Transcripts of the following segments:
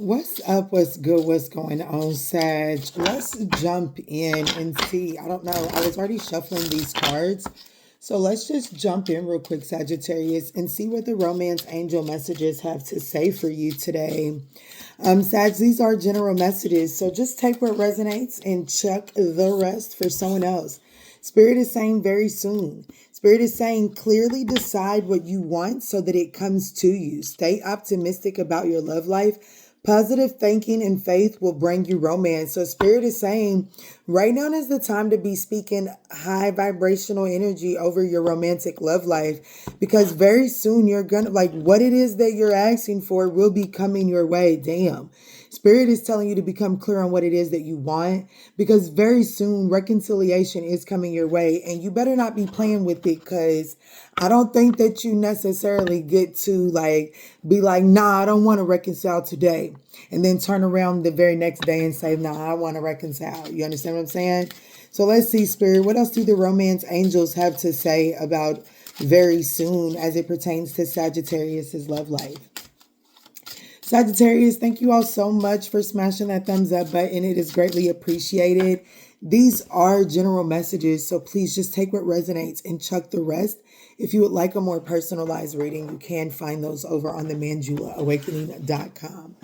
What's up? What's good? What's going on, Sag? Let's jump in and see. I don't know. I was already shuffling these cards. So let's just jump in real quick, Sagittarius, and see what the romance angel messages have to say for you today. Sag, these are general messages. So just take what resonates and chuck the rest for someone else. Spirit is saying very soon. Spirit is saying clearly decide what you want so that it comes to you. Stay optimistic about your love life. Positive thinking and faith will bring you romance. So Spirit is saying right now is the time to be speaking high vibrational energy over your romantic love life, because very soon you're going to, like, what it is that you're asking for will be coming your way. Damn. Spirit is telling you to become clear on what it is that you want, because very soon reconciliation is coming your way, and you better not be playing with it, because I don't think that you necessarily get to be like, nah, I don't want to reconcile today, and then turn around the very next day and say, nah, I want to reconcile. You understand what I'm saying? So let's see, Spirit, what else do the romance angels have to say about very soon as it pertains to Sagittarius's love life? Sagittarius, thank you all so much for smashing that thumbs up button. It is greatly appreciated. These are general messages, so please just take what resonates and chuck the rest. If you would like a more personalized reading, you can find those over on the ManjulaAwakening.com.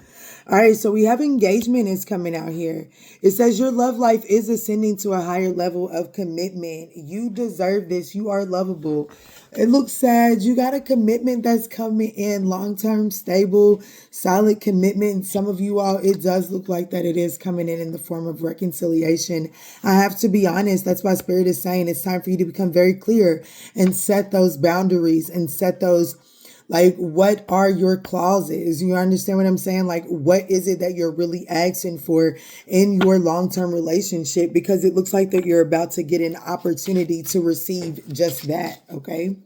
All right, so we have engagement is coming out here. It says your love life is ascending to a higher level of commitment. You deserve this. You are lovable. It looks sad. You got a commitment that's coming in, long-term, stable, solid commitment. Some of you all, it does look like that it is coming in the form of reconciliation. I have to be honest. That's why Spirit is saying it's time for you to become very clear and set those boundaries and set those, like, what are your clauses? You understand what I'm saying? Like, what is it that you're really asking for in your long-term relationship? Because it looks like that you're about to get an opportunity to receive just that, okay?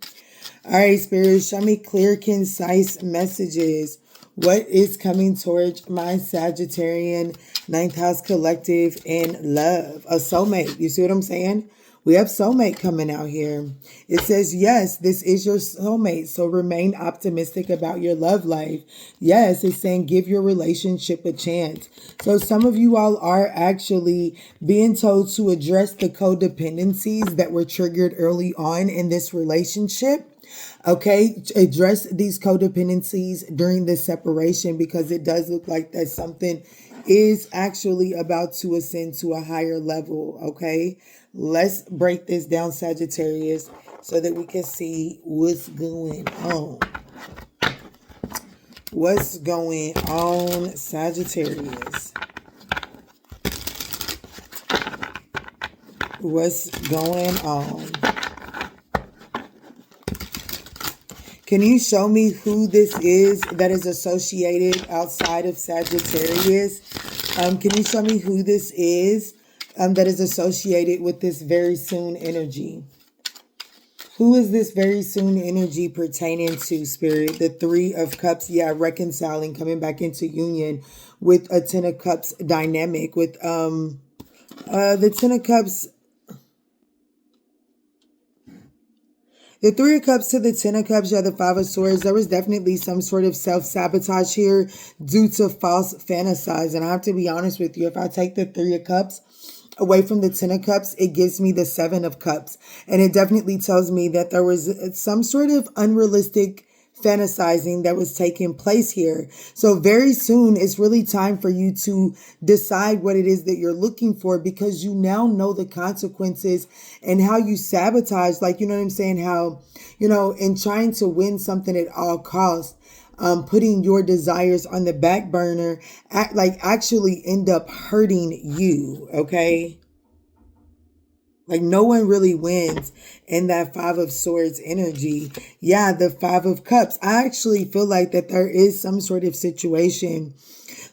All right, Spirit, show me clear, concise messages. What is coming towards my Sagittarian ninth house collective in love? A soulmate. You see what I'm saying? We have soulmate coming out here. It says, yes, this is your soulmate. So remain optimistic about your love life. Yes, it's saying give your relationship a chance. So some of you all are actually being told to address the codependencies that were triggered early on in this relationship. Okay, address these codependencies during this separation, because it does look like that something is actually about to ascend to a higher level. Okay, let's break this down, Sagittarius, so that we can see what's going on. What's going on, Sagittarius? What's going on? Can you show me who this is that is associated outside of Sagittarius? Can you show me who this is that is associated with this very soon energy? Who is this very soon energy pertaining to, Spirit? The Three of Cups, yeah, reconciling, coming back into union with a Ten of Cups dynamic, with the Ten of Cups. The Three of Cups to the Ten of Cups, you have the Five of Swords. There was definitely some sort of self-sabotage here due to false fantasizing. I have to be honest with you. If I take the Three of Cups away from the Ten of Cups, it gives me the Seven of Cups. And it definitely tells me that there was some sort of unrealistic fantasizing that was taking place here. So very soon, it's really time for you to decide what it is that you're looking for, because you now know the consequences and how you sabotage, like, you know what I'm saying? How, you know, in trying to win something at all costs, putting your desires on the back burner, actually end up hurting you, okay? Like, no one really wins in that Five of Swords energy. Yeah, the Five of Cups. I actually feel like that there is some sort of situation.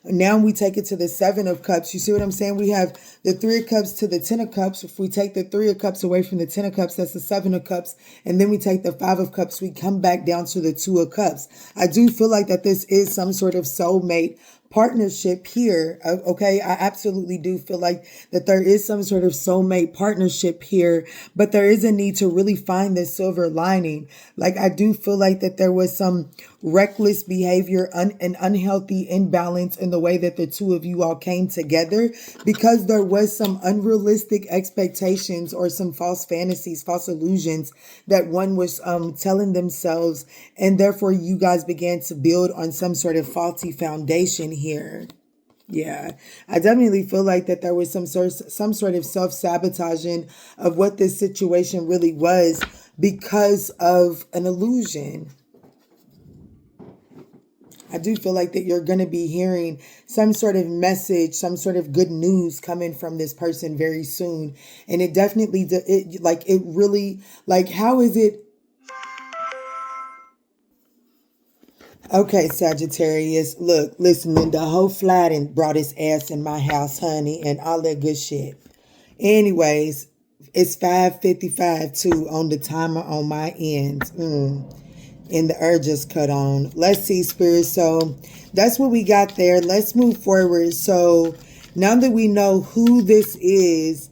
Now we take it to the Seven of Cups. You see what I'm saying? We have the Three of Cups to the Ten of Cups. If we take the Three of Cups away from the Ten of Cups, that's the Seven of Cups. And then we take the Five of Cups. We come back down to the Two of Cups. I do feel like that this is some sort of soulmate partnership here. Okay, I absolutely do feel like that there is some sort of soulmate partnership here, but there is a need to really find the silver lining. Like, I do feel like that there was some reckless behavior, an unhealthy imbalance in the way that the two of you all came together, because there was some unrealistic expectations or some false fantasies, false illusions that one was telling themselves, and therefore you guys began to build on some sort of faulty foundation here. Yeah, I definitely feel like that there was some sort of self-sabotaging of what this situation really was because of an illusion. I do feel like that you're going to be hearing some sort of message, some sort of good news coming from this person very soon. And it definitely, it really, like, how is it? Okay, Sagittarius, look, listen, the whole flat and brought his ass in my house, honey, and all that good shit. Anyways, it's 5:55 too on the timer on my end. And the urge just cut on. Let's see, Spirit. So that's what we got there. Let's move forward. So now that we know who this is,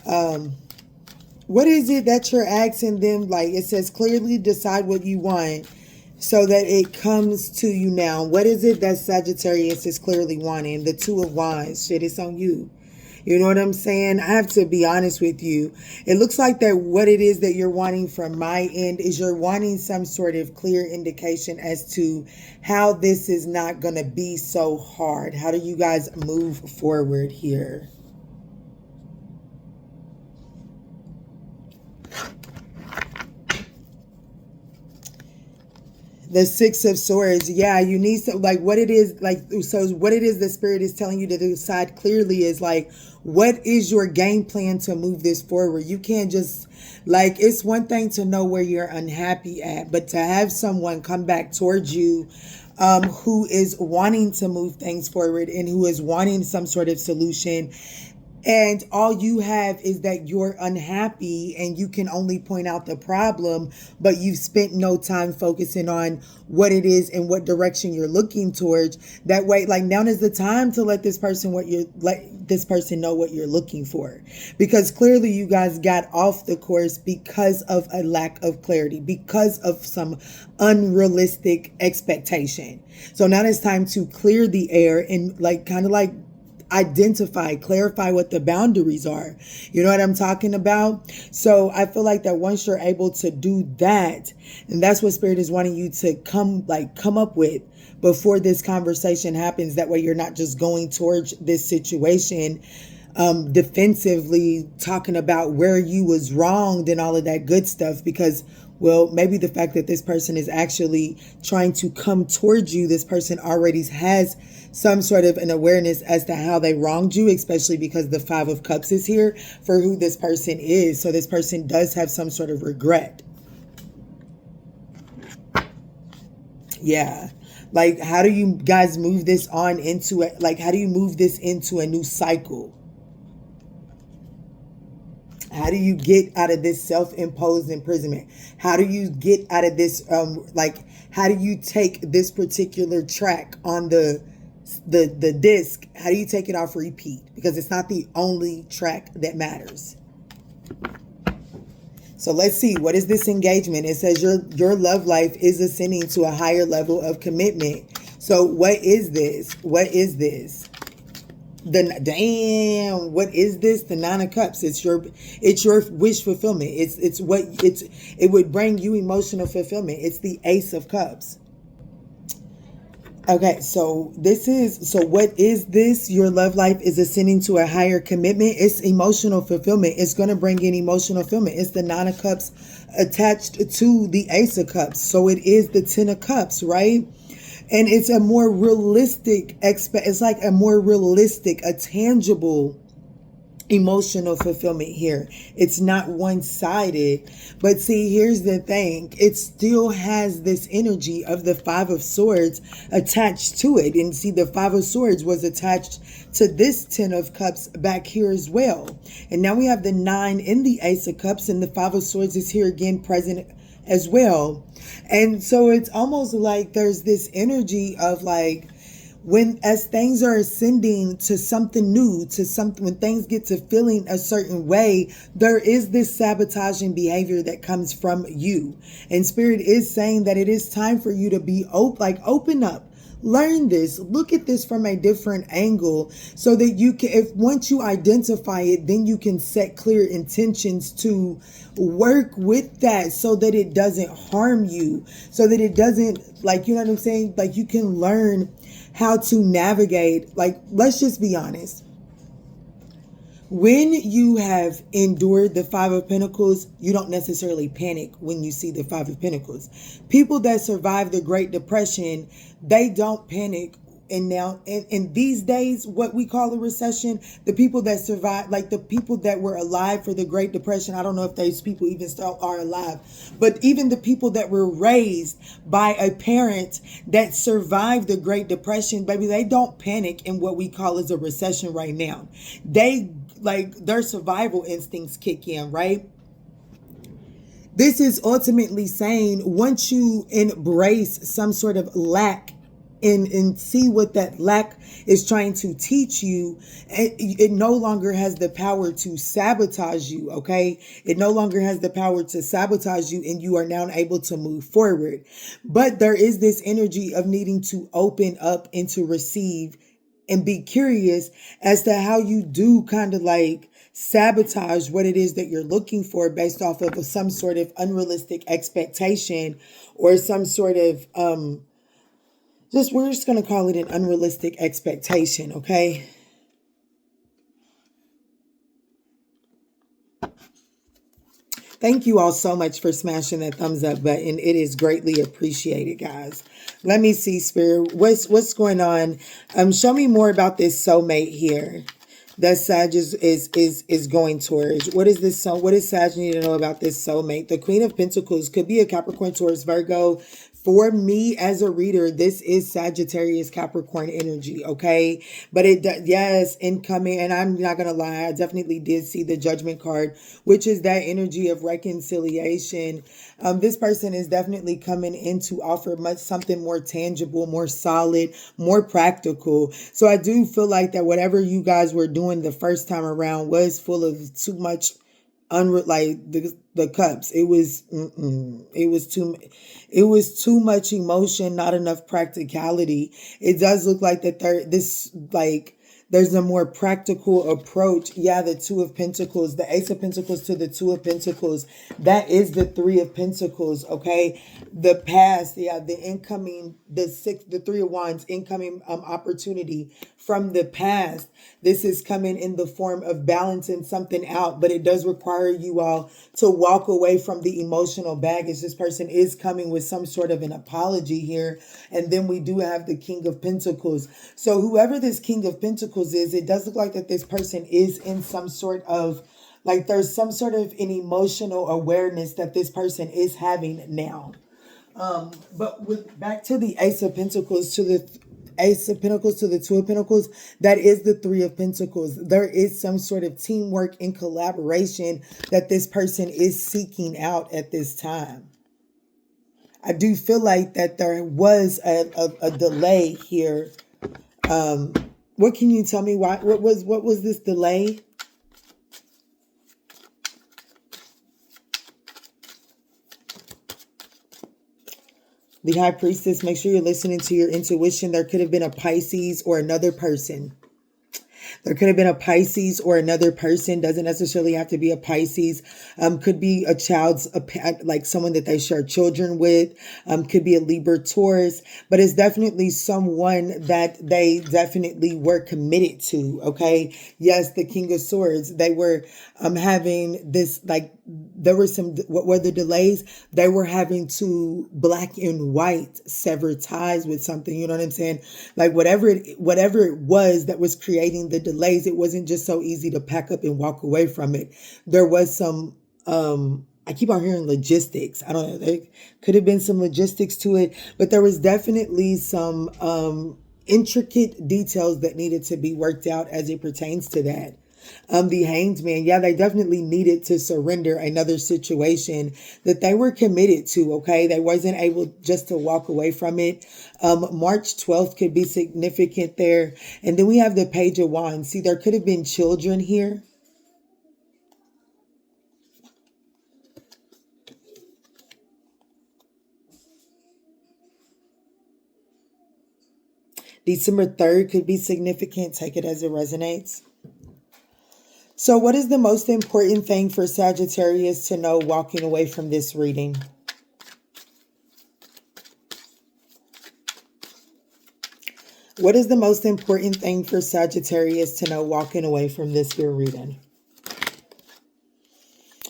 what is it that you're asking them? Like, it says clearly decide what you want so that it comes to you now. What is it that Sagittarius is clearly wanting? The Two of Wands. Shit, it's on you. You know what I'm saying? I have to be honest with you. It looks like that what it is that you're wanting from my end is you're wanting some sort of clear indication as to how this is not going to be so hard. How do you guys move forward here? The Six of Swords. Yeah, you need to, like, what it is, like, so what it is the Spirit is telling you to decide clearly is, like, what is your game plan to move this forward? You can't just, like, it's one thing to know where you're unhappy at, but to have someone come back towards you who is wanting to move things forward and who is wanting some sort of solution, and all you have is that you're unhappy and you can only point out the problem, but you've spent no time focusing on what it is and what direction you're looking towards. That way, like, now is the time to let this person know what you're looking for, because clearly you guys got off the course because of a lack of clarity, because of some unrealistic expectation. So now it's time to clear the air and, like, kind of like identify, clarify what the boundaries are. You know what I'm talking about? So I feel like that once you're able to do that, and that's what Spirit is wanting you to come up with before this conversation happens. That way you're not just going towards this situation defensively, talking about where you was wronged and all of that good stuff, because, well, maybe the fact that this person is actually trying to come towards you, this person already has some sort of an awareness as to how they wronged you, especially because the Five of Cups is here for who this person is. So this person does have some sort of regret. Yeah. Like, how do you guys move this on into it? Like, how do you move this into a new cycle? How do you get out of this self-imposed imprisonment? How do you get out of this, how do you take this particular track on the disc? How do you take it off repeat? Because it's not the only track that matters. So let's see, what is this engagement? It says your love life is ascending to a higher level of commitment. So what is this? What is this? What is this? The Nine of Cups. It's your wish fulfillment. It would bring you emotional fulfillment. It's the Ace of Cups. Okay, so what is this? Your love life is ascending to a higher commitment. It's emotional fulfillment. It's going to bring in emotional fulfillment. It's the Nine of Cups attached to the Ace of Cups. So it is the Ten of Cups, right? And it's a more realistic, a tangible emotional fulfillment here. It's not one-sided. But see, here's the thing. It still has this energy of the Five of Swords attached to it. And see, the Five of Swords was attached to this Ten of Cups back here as well. And now we have the Nine in the Ace of Cups, and the Five of Swords is here again present as well. And so it's almost like there's this energy of, like, as things are ascending to something new, to something, when things get to feeling a certain way, there is this sabotaging behavior that comes from you. And Spirit is saying that it is time for you to be open up. Learn this, look at this from a different angle so that you can, if once you identify it, then you can set clear intentions to work with that so that it doesn't harm you, so that it doesn't, like, you know what I'm saying? Like, you can learn how to navigate. Like, let's just be honest. When you have endured the Five of Pentacles, you don't necessarily panic when you see the Five of Pentacles. People that survive the Great Depression, they don't panic. And now, in these days, what we call a recession, the people that survive, like the people that were alive for the Great Depression, I don't know if those people even still are alive, but even the people that were raised by a parent that survived the Great Depression, baby, they don't panic in what we call as a recession right now. Their survival instincts kick in, right? This is ultimately saying once you embrace some sort of lack and see what that lack is trying to teach you, it no longer has the power to sabotage you, okay? It no longer has the power to sabotage you, and you are now able to move forward. But there is this energy of needing to open up and to receive and be curious as to how you do kind of like sabotage what it is that you're looking for based off of some sort of unrealistic expectation or some sort of we're just going to call it an unrealistic expectation, okay? Thank you all so much for smashing that thumbs up button. It is greatly appreciated, guys. Let me see, Spirit. What's going on? Show me more about this soulmate here that Sag is going towards. What is this? What does Sag need to know about this soulmate? The Queen of Pentacles could be a Capricorn, Taurus, Virgo. For me as a reader, this is Sagittarius Capricorn energy, okay? But yes, incoming, and I'm not going to lie, I definitely did see the Judgment card, which is that energy of reconciliation. This person is definitely coming in to offer something more tangible, more solid, more practical. So I do feel like that whatever you guys were doing the first time around was full of too much the cups. It was too much emotion, not enough practicality. It does look like that there's a more practical approach. Yeah, the Two of Pentacles, the Ace of Pentacles to the Two of Pentacles. That is the Three of Pentacles, okay? The past, yeah, the incoming, the Three of Wands, incoming opportunity from the past. This is coming in the form of balancing something out, but it does require you all to walk away from the emotional baggage. This person is coming with some sort of an apology here. And then we do have the King of Pentacles. So whoever this King of Pentacles is, it does look like that this person is in some sort of, like there's some sort of an emotional awareness that this person is having now. But back to the Ace of Pentacles to the Ace of Pentacles to the Two of Pentacles, that is the Three of Pentacles. There is some sort of teamwork and collaboration that this person is seeking out at this time. I do feel like that there was a delay here. What can you tell me? What was this delay? The High Priestess, make sure you're listening to your intuition. There could have been a Pisces or another person. There could have been a Pisces or another person. Doesn't necessarily have to be a Pisces. Could be a child's, like someone that they share children with. Could be a Libra, Taurus. But it's definitely someone that they definitely were committed to, okay? Yes, the King of Swords. They were having this, like, there were some, what were the delays? They were having to black and white sever ties with something, you know what I'm saying? Like whatever it was that was creating the delays, it wasn't just so easy to pack up and walk away from it. There was some, I keep on hearing logistics. I don't know, there could have been some logistics to it, but there was definitely some intricate details that needed to be worked out as it pertains to that. The Hanged Man, yeah, they definitely needed to surrender another situation that they were committed to, okay? They wasn't able just to walk away from it. March 12th could be significant there. And then we have the Page of Wands. See, there could have been children here. December 3rd could be significant. Take it as it resonates. So what is the most important thing for Sagittarius to know walking away from this reading? What is the most important thing for Sagittarius to know walking away from this here reading?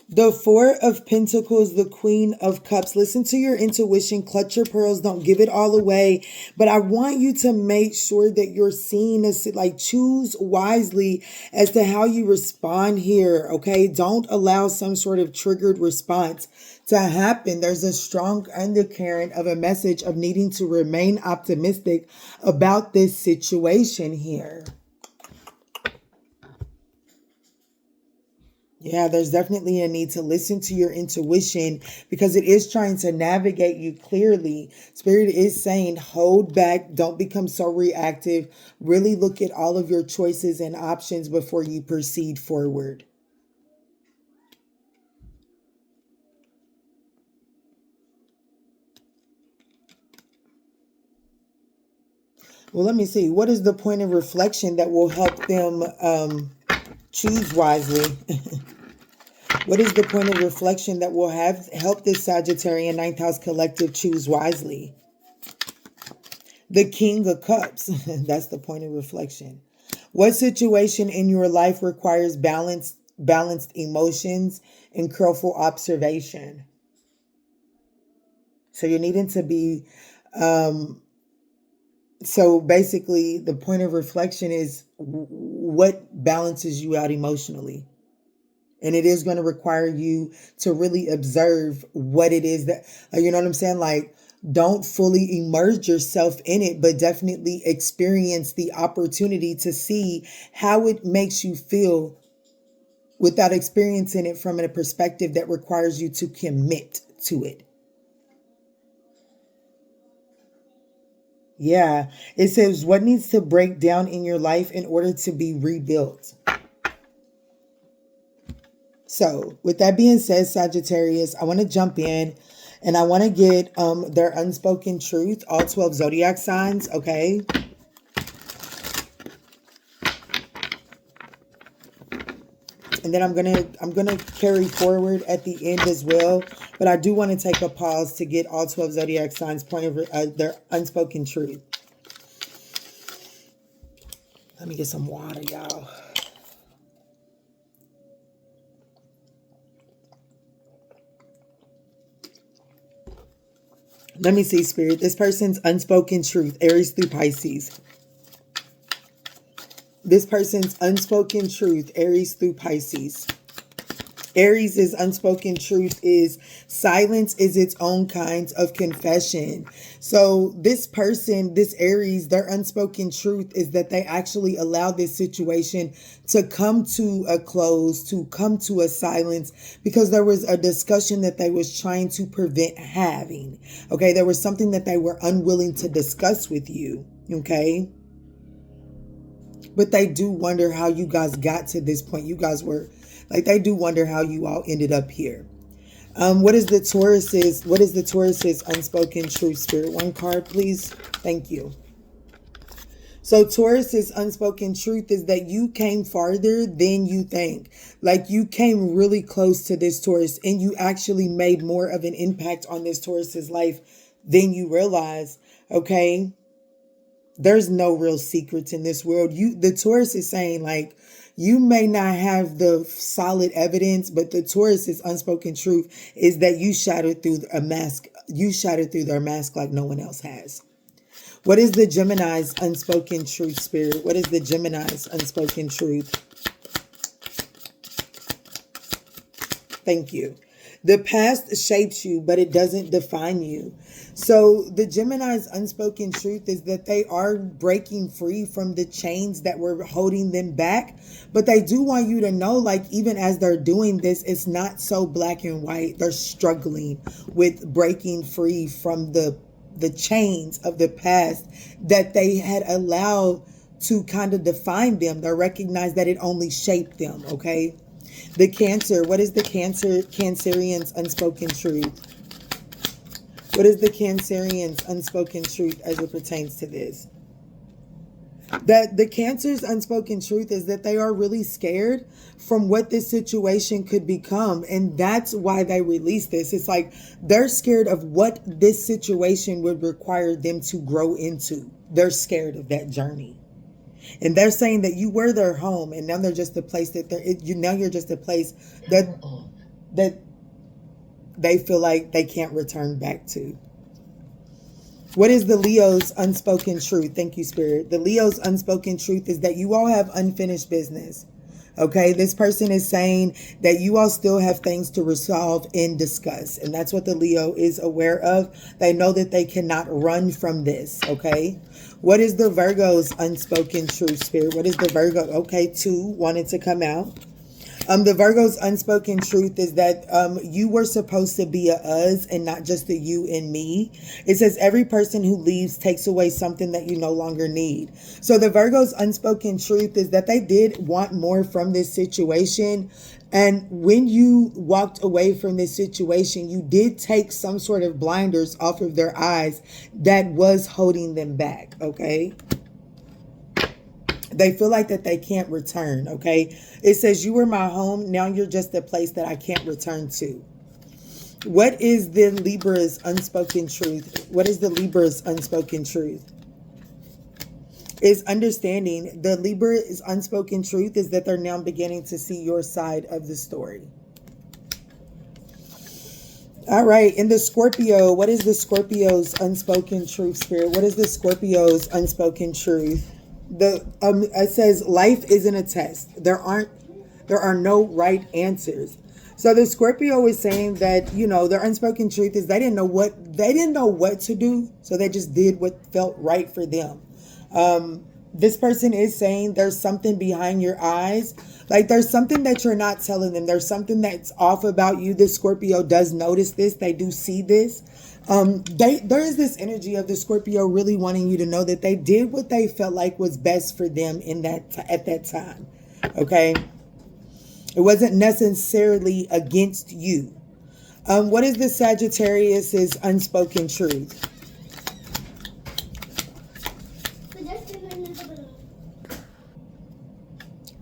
The Four of Pentacles, the Queen of Cups. Listen to your intuition. Clutch your pearls. Don't give it all away. But I want you to make sure that you're seeing this, like, choose wisely as to how you respond here, okay? Don't allow some sort of triggered response to happen. There's a strong undercurrent of a message of needing to remain optimistic about this situation here. Yeah, there's definitely a need to listen to your intuition because it is trying to navigate you clearly. Spirit is saying, hold back. Don't become so reactive. Really look at all of your choices and options before you proceed forward. Well, let me see. What is the point of reflection that will help them choose wisely? What is the point of reflection that will help this Sagittarian 9th house collective choose wisely? The King of Cups. That's the point of reflection. What situation in your life requires balanced emotions and careful observation? So you're needing to be... So basically, the point of reflection is what balances you out emotionally. And it is going to require you to really observe what it is that, you know what I'm saying? Like, don't fully immerse yourself in it, but definitely experience the opportunity to see how it makes you feel without experiencing it from a perspective that requires you to commit to it. Yeah, it says what needs to break down in your life in order to be rebuilt. So with that being said, Sagittarius, I want to jump in and I want to get their unspoken truth, all 12 zodiac signs, okay? And then I'm gonna carry forward at the end as well. But I do want to take a pause to get all 12 zodiac signs point of their unspoken truth. Let me get some water, y'all. Let me see, Spirit. This person's unspoken truth, Aries through Pisces. This person's unspoken truth, Aries through Pisces. Aries' unspoken truth is silence is its own kind of confession. So this person, this Aries, their unspoken truth is that they actually allow this situation to come to a close, to come to a silence, because there was a discussion that they was trying to prevent having. Okay, there was something that they were unwilling to discuss with you. Okay. But they do wonder how you guys got to this point. You guys were like, they do wonder how you all ended up here. What is the Taurus's unspoken truth, Spirit? One card, please. Thank you. So Taurus's unspoken truth is that you came farther than you think. Like, you came really close to this Taurus and you actually made more of an impact on this Taurus's life than you realize. Okay. There's no real secrets in this world. The Taurus is saying, like, you may not have the solid evidence, but the Taurus's unspoken truth is that you shattered through a mask. You shattered through their mask like no one else has. What is the Gemini's unspoken truth, Spirit? What is the Gemini's unspoken truth? Thank you. The past shapes you, but it doesn't define you. So the Gemini's unspoken truth is that they are breaking free from the chains that were holding them back. But they do want you to know, like, even as they're doing this, it's not so black and white. They're struggling with breaking free from the chains of the past that they had allowed to kind of define them. They recognize that it only shaped them, okay? The Cancer, what is the Cancerian's unspoken truth? What is the Cancerian's unspoken truth as it pertains to this? That the Cancer's unspoken truth is that they are really scared from what this situation could become. And that's why they release this. It's like they're scared of what this situation would require them to grow into. They're scared of that journey. And they're saying that you were their home, and now they're just a place that you're just a place that they feel like they can't return back to. What is the Leo's unspoken truth? Thank you, Spirit. The Leo's unspoken truth is that you all have unfinished business. Okay, this person is saying that you all still have things to resolve and discuss. And that's what the Leo is aware of. They know that they cannot run from this. Okay, what is the Virgo's unspoken truth, Spirit? What is the Virgo? Okay, 2 wanted to come out. The Virgo's unspoken truth is that you were supposed to be a us and not just a you and me. It says every person who leaves takes away something that you no longer need. So the Virgo's unspoken truth is that they did want more from this situation. And when you walked away from this situation, you did take some sort of blinders off of their eyes that was holding them back, okay? They feel like that they can't return, okay? It says, you were my home. Now you're just a place that I can't return to. What is the Libra's unspoken truth? What is the Libra's unspoken truth? Is understanding. The Libra's unspoken truth is that they're now beginning to see your side of the story. All right. In the Scorpio, what is the Scorpio's unspoken truth, Spirit? What is the Scorpio's unspoken truth? It says life isn't a test. There are no right answers. So the Scorpio is saying that, you know, their unspoken truth is they didn't know what to do, so they just did what felt right for them. This person is saying there's something behind your eyes. Like there's something that you're not telling them. There's something that's off about you. The Scorpio does notice this. They do see this. There is this energy of the Scorpio really wanting you to know that they did what they felt like was best for them at that time. Okay. It wasn't necessarily against you. What is the Sagittarius's unspoken truth?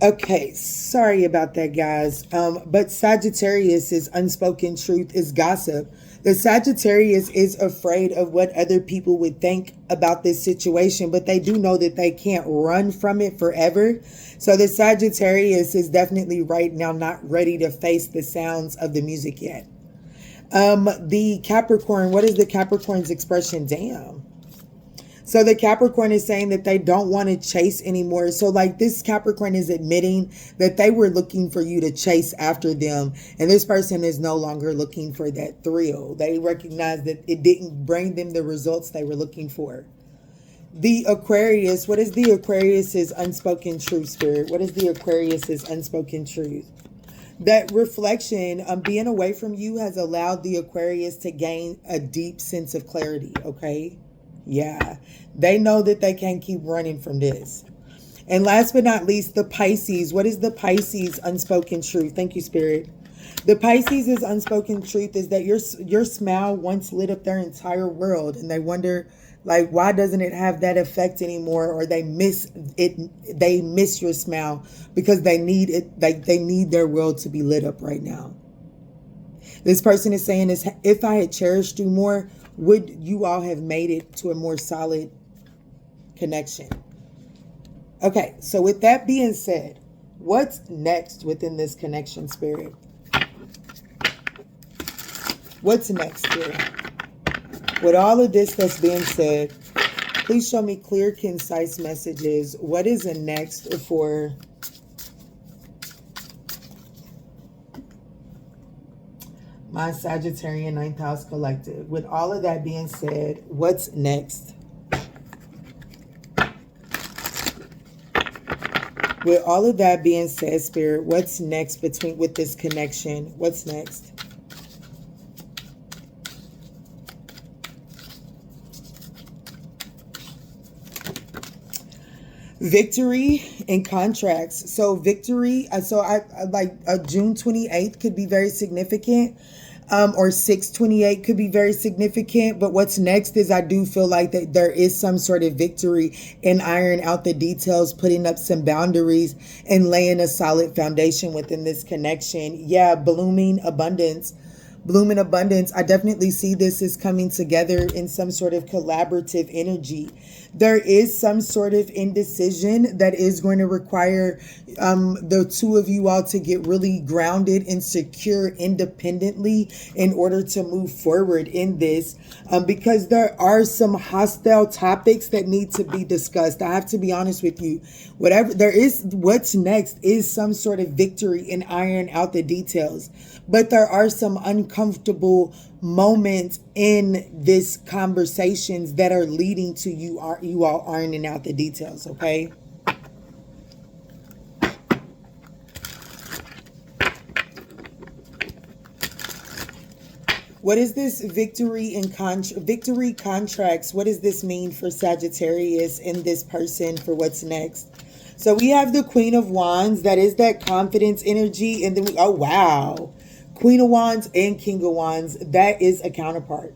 Okay, sorry about that, guys. But Sagittarius's unspoken truth is gossip. The Sagittarius is afraid of what other people would think about this situation, but they do know that they can't run from it forever. So the Sagittarius is definitely right now not ready to face the sounds of the music yet. The Capricorn, what is the Capricorn's expression? Damn. So the Capricorn is saying that they don't want to chase anymore. So like this Capricorn is admitting that they were looking for you to chase after them. And this person is no longer looking for that thrill. They recognize that it didn't bring them the results they were looking for. The Aquarius, what is the Aquarius's unspoken truth, Spirit? What is the Aquarius's unspoken truth? That reflection, being away from you has allowed the Aquarius to gain a deep sense of clarity, okay? Yeah, they know that they can't keep running from this. And last but not least, the Pisces. What is the Pisces' unspoken truth? Thank you, Spirit. The Pisces' unspoken truth is that your smile once lit up their entire world, and they wonder, like, why doesn't it have that effect anymore? Or they miss it. They miss your smile because they need it. They need their world to be lit up right now. This person is saying this: if I had cherished you more, would you all have made it to a more solid connection? Okay, so with that being said, what's next within this connection, Spirit? What's next, Spirit? With all of this that's being said, please show me clear, concise messages. What is the next for My Sagittarian ninth house collective. With all of that being said, what's next? With all of that being said, Spirit, what's next with this connection? What's next? Victory and contracts. So victory, so I like June 28th could be very significant. Or 6/28 could be very significant. But what's next is I do feel like that there is some sort of victory in iron out the details, putting up some boundaries and laying a solid foundation within this connection. Yeah, blooming abundance. Bloom in abundance. I definitely see this as coming together in some sort of collaborative energy. There is some sort of indecision that is going to require the two of you all to get really grounded and secure independently in order to move forward in this, because there are some hostile topics that need to be discussed. I have to be honest with you. Whatever there is, what's next is some sort of victory in iron out the details. But there are some uncomfortable moments in this conversations that are leading to you all ironing out the details, okay? What is this victory in victory contracts? What does this mean for Sagittarius and this person for what's next? So we have the Queen of Wands. That is that confidence energy. And then oh, wow. Queen of Wands and King of Wands. That is a counterpart.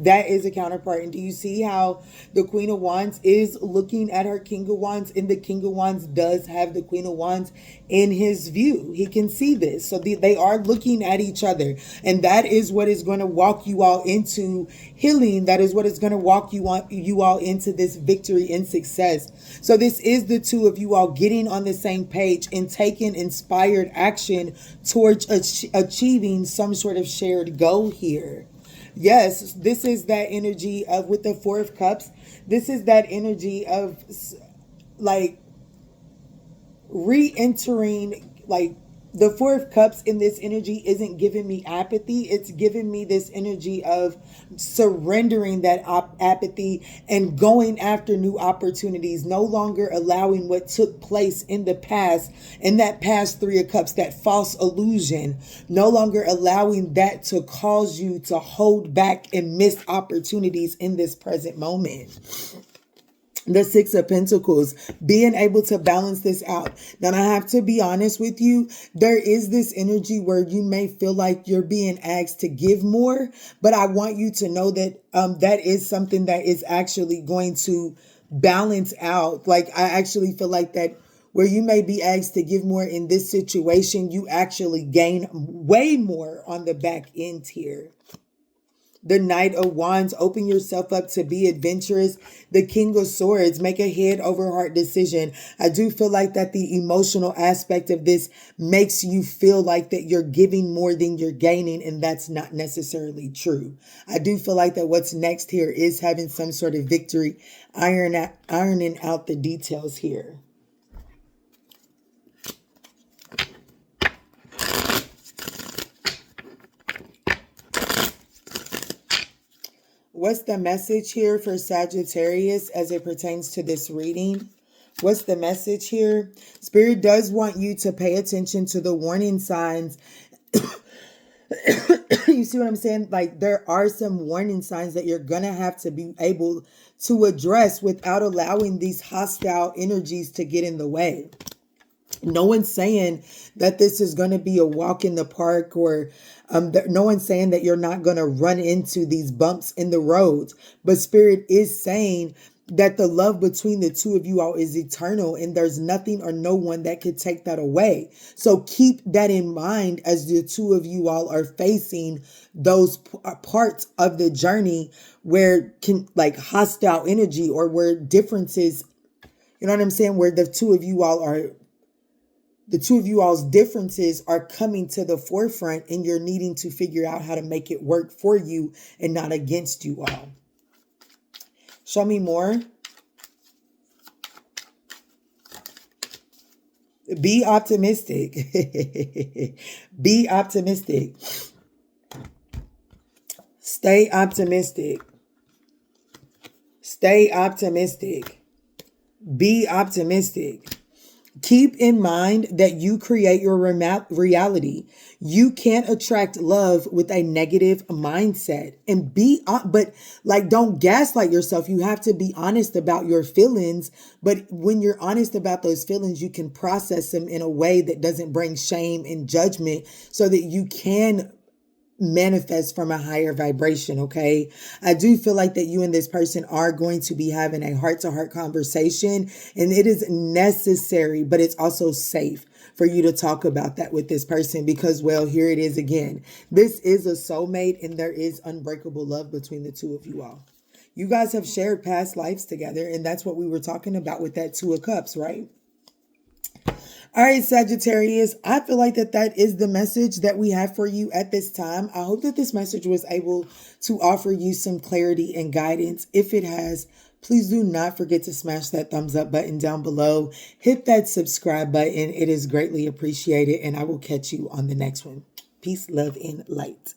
That is a counterpart. And do you see how the Queen of Wands is looking at her King of Wands, and the King of Wands does have the Queen of Wands in his view? He can see this. So they are looking at each other. And that is what is going to walk you all into healing. That is what is going to walk you all into this victory and success. So this is the two of you all getting on the same page and taking inspired action towards achieving some sort of shared goal here. Yes, this is that energy of, with the Four of Cups, this is that energy of like re-entering, like the Four of Cups in this energy isn't giving me apathy. It's giving me this energy of surrendering that apathy and going after new opportunities, no longer allowing what took place in the past, in that past Three of Cups, that false illusion, no longer allowing that to cause you to hold back and miss opportunities in this present moment. The Six of Pentacles, being able to balance this out. Now, I have to be honest with you. There is this energy where you may feel like you're being asked to give more, but I want you to know that that is something that is actually going to balance out. Like, I actually feel like that where you may be asked to give more in this situation, you actually gain way more on the back end here. The Knight of Wands, open yourself up to be adventurous. The King of Swords, make a head over heart decision. I do feel like that the emotional aspect of this makes you feel like that you're giving more than you're gaining, and that's not necessarily true. I do feel like that what's next here is having some sort of victory, ironing out the details here. What's the message here for Sagittarius as it pertains to this reading? What's the message here? Spirit does want you to pay attention to the warning signs. You see what I'm saying? Like, there are some warning signs that you're going to have to be able to address without allowing these hostile energies to get in the way. No one's saying that this is going to be a walk in the park, or no one's saying that you're not going to run into these bumps in the roads. But Spirit is saying that the love between the two of you all is eternal, and there's nothing or no one that could take that away. So keep that in mind as the two of you all are facing those parts of the journey where like hostile energy, or where differences, you know what I'm saying, where the two of you all's differences are coming to the forefront, and you're needing to figure out how to make it work for you and not against you all. Show me more. Be optimistic. Be optimistic. Stay optimistic. Stay optimistic. Be optimistic. Keep in mind that you create your reality. You can't attract love with a negative mindset. And don't gaslight yourself. You have to be honest about your feelings. But when you're honest about those feelings, you can process them in a way that doesn't bring shame and judgment so that you can manifest from a higher vibration. Okay. I do feel like that you and this person are going to be having a heart-to-heart conversation, and it is necessary, but it's also safe for you to talk about that with this person because, well, here it is again. This is a soulmate and there is unbreakable love between the two of you all. You guys have shared past lives together, and that's what we were talking about with that Two of Cups, right? All right, Sagittarius, I feel like that is the message that we have for you at this time. I hope that this message was able to offer you some clarity and guidance. If it has, please do not forget to smash that thumbs up button down below. Hit that subscribe button. It is greatly appreciated, and I will catch you on the next one. Peace, love, and light.